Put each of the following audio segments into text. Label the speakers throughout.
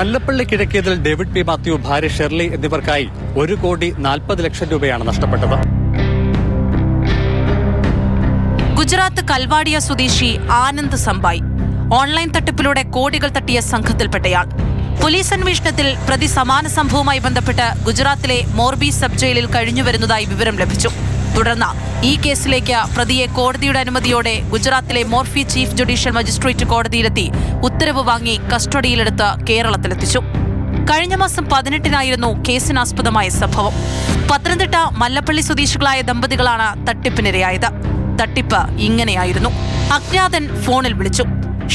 Speaker 1: മല്ലപ്പള്ളി കിഴക്കേതിൽ David P Mathew, ഭാര്യ Shirley എന്നിവർക്കായി 1,40,00,000 രൂപയാണ് നഷ്ടപ്പെട്ടത്.
Speaker 2: ഗുജറാത്ത് കൽവാഡിയ സ്വദേശി ആനന്ദ് സംബായ് ഓൺലൈൻ തട്ടിപ്പിലൂടെ കോടികൾ തട്ടിയ സംഘത്തിൽപ്പെട്ടയാൾ. പോലീസ് അന്വേഷണത്തിൽ പ്രതി സമാന സംഭവവുമായി ബന്ധപ്പെട്ട് ഗുജറാത്തിലെ മോർബി സബ് ജയിലിൽ കഴിഞ്ഞുവരുന്നതായി വിവരം ലഭിച്ചു. തുടർന്ന് ഈ കേസിലേക്ക് പ്രതിയെ കോടതിയുടെ അനുമതിയോടെ ഗുജറാത്തിലെ മോർഫി ചീഫ് ജുഡീഷ്യൽ മജിസ്ട്രേറ്റ് കോടതിയിലെത്തി ഉത്തരവ് വാങ്ങി കസ്റ്റഡിയിലെടുത്ത് കേരളത്തിലെത്തിച്ചു. കഴിഞ്ഞ മാസം 18-നായിരുന്നു കേസിനാസ്പദമായ സംഭവം. പത്തനംതിട്ട മല്ലപ്പള്ളി സ്വദേശികളായ ദമ്പതികളാണ് തട്ടിപ്പിനിരയായത്. തട്ടിപ്പ് ഇങ്ങനെയായിരുന്നു. അജ്ഞാതൻ ഫോണിൽ വിളിച്ചു.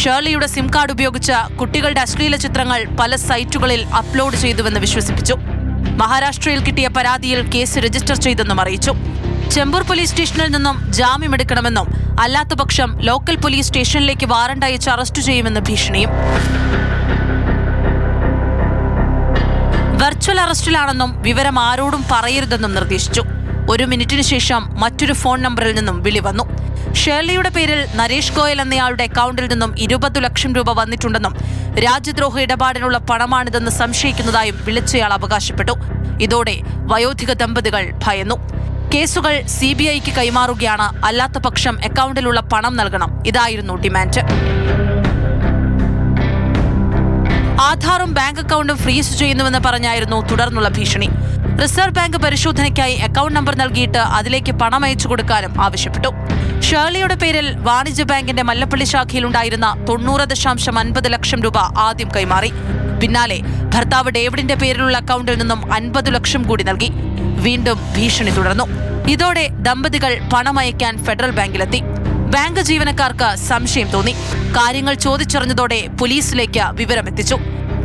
Speaker 2: ഷേർലിയുടെ സിം കാർഡ് ഉപയോഗിച്ച് കുട്ടികളുടെ അശ്ലീല ചിത്രങ്ങൾ പല സൈറ്റുകളിൽ അപ്ലോഡ് ചെയ്തുവെന്ന് വിശ്വസിപ്പിച്ചു. മഹാരാഷ്ട്രയിൽ കിട്ടിയ പരാതിയിൽ കേസ് രജിസ്റ്റർ ചെയ്തെന്നും അറിയിച്ചു. ചെമ്പൂർ പോലീസ് സ്റ്റേഷനിൽ നിന്നും ജാമ്യമെടുക്കണമെന്നും അല്ലാത്തപക്ഷം ലോക്കൽ പോലീസ് സ്റ്റേഷനിലേക്ക് വാറണ്ട് അയച്ച് അറസ്റ്റ് ചെയ്യുമെന്ന് ഭീഷണിയും. വെർച്വൽ അറസ്റ്റിലാണെന്നും വിവരം ആരോടും പറയരുതെന്നും നിർദ്ദേശിച്ചു. 1 മിനിറ്റിന് ശേഷം മറ്റൊരു ഫോൺ നമ്പറിൽ നിന്നും വിളി വന്നു. ഷേർലിയുടെ പേരിൽ നരേഷ് ഗോയൽ എന്നയാളുടെ അക്കൗണ്ടിൽ നിന്നും 20 ലക്ഷം രൂപ വന്നിട്ടുണ്ടെന്നും രാജ്യദ്രോഹ ഇടപാടിനുള്ള പണമാണിതെന്ന് സംശയിക്കുന്നതായും വിളിച്ചയാൾ അവകാശപ്പെട്ടു. ഇതോടെ വയോധിക ദമ്പതികൾ ഭയന്നു. കേസുകൾ CBIക്ക് കൈമാറുകയാണ്, അല്ലാത്തപക്ഷം അക്കൗണ്ടിലുള്ള പണം നൽകണം, ഇതായിരുന്നു ഡിമാൻഡ്. ആധാറും ബാങ്ക് അക്കൗണ്ടും ഫ്രീസ് ചെയ്യുന്നുവെന്ന് പറഞ്ഞായിരുന്നു തുടർന്നുള്ള ഭീഷണി. റിസർവ് ബാങ്ക് പരിശോധനയ്ക്കായി അക്കൗണ്ട് നമ്പർ നൽകിയിട്ട് അതിലേക്ക് പണം അയച്ചു കൊടുക്കാനും ആവശ്യപ്പെട്ടു. ഷേർലിയുടെ പേരിൽ വാണിജ്യ ബാങ്കിന്റെ മല്ലപ്പള്ളി ശാഖയിലുണ്ടായിരുന്ന 90.50 ലക്ഷം രൂപ ആദ്യം കൈമാറി. പിന്നാലെ ഭർത്താവ് ഡേവിഡിന്റെ പേരിലുള്ള അക്കൗണ്ടിൽ നിന്നും 50 ലക്ഷം കൂടി നൽകി. വീണ്ടും ഭീഷണി തുടർന്നു. ഇതോടെ ദമ്പതികൾ പണമയക്കാൻ ഫെഡറൽ ബാങ്കിലെത്തി. ബാങ്ക് ജീവനക്കാർക്ക് സംശയം തോന്നി. കാര്യങ്ങൾ ചോദിച്ചറിഞ്ഞതോടെ പോലീസിലേക്ക് വിവരമെത്തിച്ചു.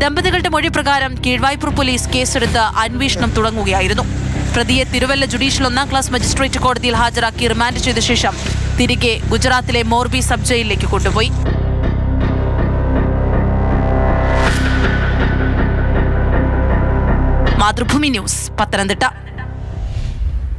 Speaker 2: ദമ്പതികളുടെ മൊഴി പ്രകാരം കീഴ്വായ്പൂർ പോലീസ് കേസെടുത്ത് അന്വേഷണം തുടങ്ങുകയായിരുന്നു. പ്രതിയെ തിരുവല്ല ജുഡീഷ്യൽ 1-ാം ക്ലാസ് മജിസ്ട്രേറ്റ് കോടതിയിൽ ഹാജരാക്കി റിമാൻഡ് ചെയ്ത ശേഷം തിരികെ ഗുജറാത്തിലെ മോർബി സബ് ജയിലിലേക്ക് കൊണ്ടുപോയി. മാതൃഭൂമി ന്യൂസ്, പത്തനംതിട്ട.